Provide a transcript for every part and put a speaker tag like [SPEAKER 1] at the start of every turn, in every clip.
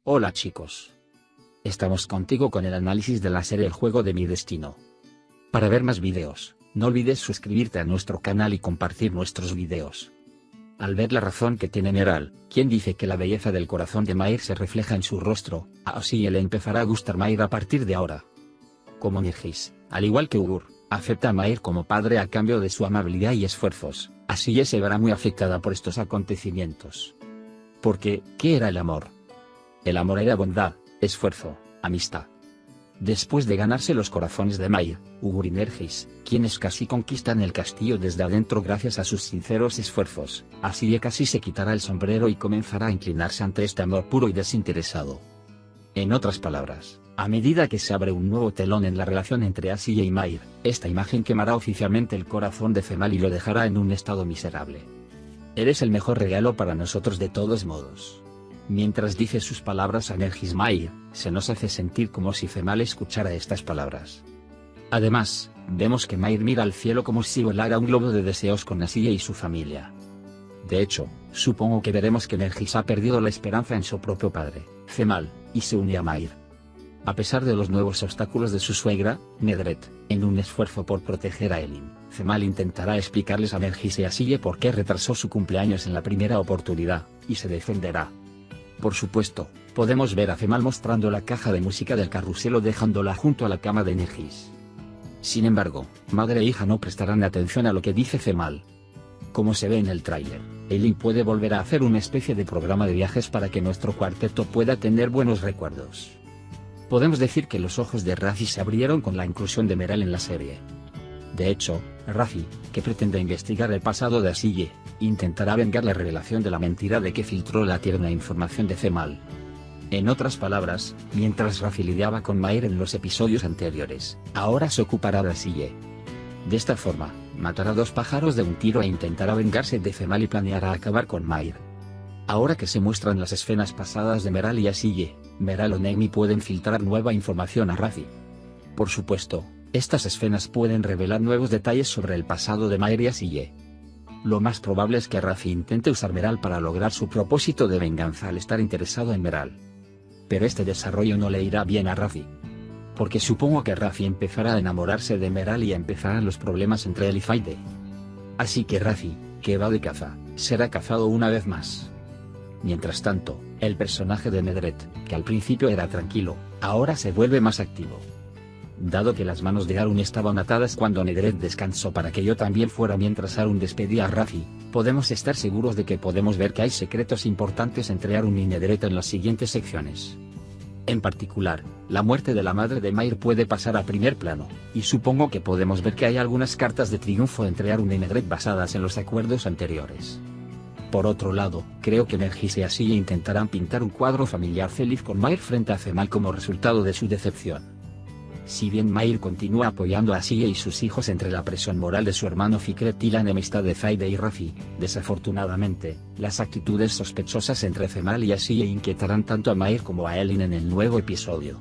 [SPEAKER 1] Hola chicos. Estamos contigo con el análisis de la serie El juego de mi destino. Para ver más videos, no olvides suscribirte a nuestro canal y compartir nuestros videos. Al ver la razón que tiene Meral, quien dice que la belleza del corazón de Mair se refleja en su rostro, así le empezará a gustar Mair a partir de ahora. Como Nergis, al igual que Ugur, acepta a Mair como padre a cambio de su amabilidad y esfuerzos, así se verá muy afectada por estos acontecimientos. Porque, ¿qué era el amor? El amor era bondad, esfuerzo, amistad. Después de ganarse los corazones de Mair, Ugur y Nergis, quienes casi conquistan el castillo desde adentro gracias a sus sinceros esfuerzos, Asille casi se quitará el sombrero y comenzará a inclinarse ante este amor puro y desinteresado. En otras palabras, a medida que se abre un nuevo telón en la relación entre Asille y Mair, esta imagen quemará oficialmente el corazón de Femal y lo dejará en un estado miserable. Eres el mejor regalo para nosotros de todos modos. Mientras dice sus palabras a Nergis, Mair se nos hace sentir como si Femal escuchara estas palabras. Además, vemos que Mair mira al cielo como si volara un globo de deseos con Asille y su familia. De hecho, supongo que veremos que Nergis ha perdido la esperanza en su propio padre, Femal, y se une a Mair. A pesar de los nuevos obstáculos de su suegra, Nedret, en un esfuerzo por proteger a Elin, Femal intentará explicarles a Nergis y Asille por qué retrasó su cumpleaños en la primera oportunidad, y se defenderá. Por supuesto, podemos ver a Femal mostrando la caja de música del carrusel o dejándola junto a la cama de Nergis. Sin embargo, madre e hija no prestarán atención a lo que dice Femal. Como se ve en el tráiler, Elin puede volver a hacer una especie de programa de viajes para que nuestro cuarteto pueda tener buenos recuerdos. Podemos decir que los ojos de Rafi se abrieron con la inclusión de Meral en la serie. De hecho, Rafi, que pretende investigar el pasado de Asille, intentará vengar la revelación de la mentira de que filtró la tierna información de Femal. En otras palabras, mientras Rafi lidiaba con Mair en los episodios anteriores, ahora se ocupará de Asille. De esta forma, matará dos pájaros de un tiro e intentará vengarse de Femal y planeará acabar con Mair. Ahora que se muestran las escenas pasadas de Meral y Asille, Meral o Negmi pueden filtrar nueva información a Rafi. Por supuesto, estas escenas pueden revelar nuevos detalles sobre el pasado de Mair y Asille. Lo más probable es que Rafi intente usar Meral para lograr su propósito de venganza al estar interesado en Meral. Pero este desarrollo no le irá bien a Rafi. Porque supongo que Rafi empezará a enamorarse de Meral y empezarán los problemas entre él y Faide. Así que Rafi, que va de caza, será cazado una vez más. Mientras tanto, el personaje de Nedret, que al principio era tranquilo, ahora se vuelve más activo. Dado que las manos de Arun estaban atadas cuando Nedret descansó para que yo también fuera mientras Arun despedía a Rafi, podemos estar seguros de que podemos ver que hay secretos importantes entre Arun y Nedret en las siguientes secciones. En particular, la muerte de la madre de Mair puede pasar a primer plano, y supongo que podemos ver que hay algunas cartas de triunfo entre Arun y Nedret basadas en los acuerdos anteriores. Por otro lado, creo que Nergis y Asille intentarán pintar un cuadro familiar feliz con Mair frente a Femal como resultado de su decepción. Si bien Mair continúa apoyando a Asille y sus hijos entre la presión moral de su hermano Fikret y la enemistad de Faide y Rafi, desafortunadamente, las actitudes sospechosas entre Femal y Asille inquietarán tanto a Mair como a Elin en el nuevo episodio.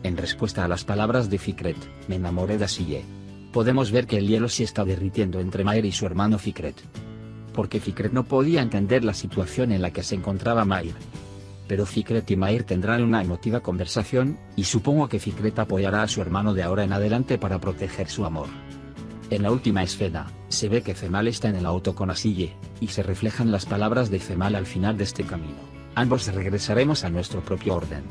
[SPEAKER 1] En respuesta a las palabras de Fikret, me enamoré de Asille. Podemos ver que el hielo se está derritiendo entre Mair y su hermano Fikret. Porque Fikret no podía entender la situación en la que se encontraba Mair. Pero Fikret y Mair tendrán una emotiva conversación, y supongo que Fikret apoyará a su hermano de ahora en adelante para proteger su amor. En la última escena, se ve que Femal está en el auto con Asille, y se reflejan las palabras de Femal al final de este camino. Ambos regresaremos a nuestro propio orden.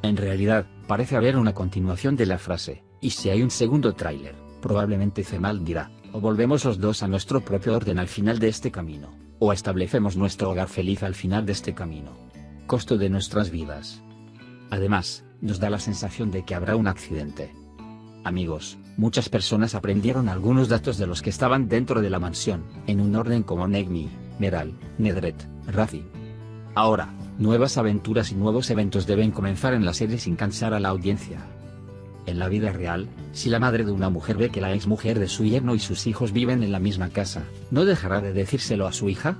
[SPEAKER 1] En realidad, parece haber una continuación de la frase, y si hay un segundo tráiler, probablemente Femal dirá, o volvemos los dos a nuestro propio orden al final de este camino, o establecemos nuestro hogar feliz al final de este camino. Costo de nuestras vidas. Además, nos da la sensación de que habrá un accidente. Amigos, muchas personas aprendieron algunos datos de los que estaban dentro de la mansión, en un orden como Negmi, Meral, Nedret, Rafi. Ahora, nuevas aventuras y nuevos eventos deben comenzar en la serie sin cansar a la audiencia. En la vida real, si la madre de una mujer ve que la ex mujer de su yerno y sus hijos viven en la misma casa, ¿no dejará de decírselo a su hija?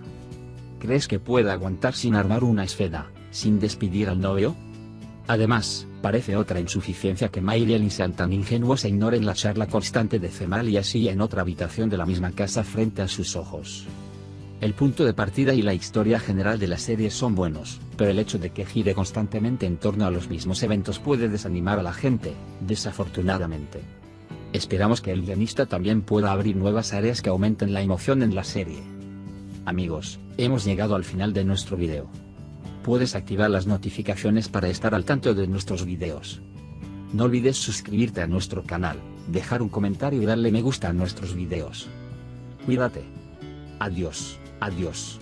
[SPEAKER 1] ¿Crees que pueda aguantar sin armar una escena, sin despedir al novio? Además, parece otra insuficiencia que Mair y Elin sean tan ingenuos e ignoren la charla constante de Femal y Asille en otra habitación de la misma casa frente a sus ojos. El punto de partida y la historia general de la serie son buenos, pero el hecho de que gire constantemente en torno a los mismos eventos puede desanimar a la gente, desafortunadamente. Esperamos que el guionista también pueda abrir nuevas áreas que aumenten la emoción en la serie. Amigos, hemos llegado al final de nuestro video. Puedes activar las notificaciones para estar al tanto de nuestros videos. No olvides suscribirte a nuestro canal, dejar un comentario y darle me gusta a nuestros videos. Cuídate. Adiós, adiós.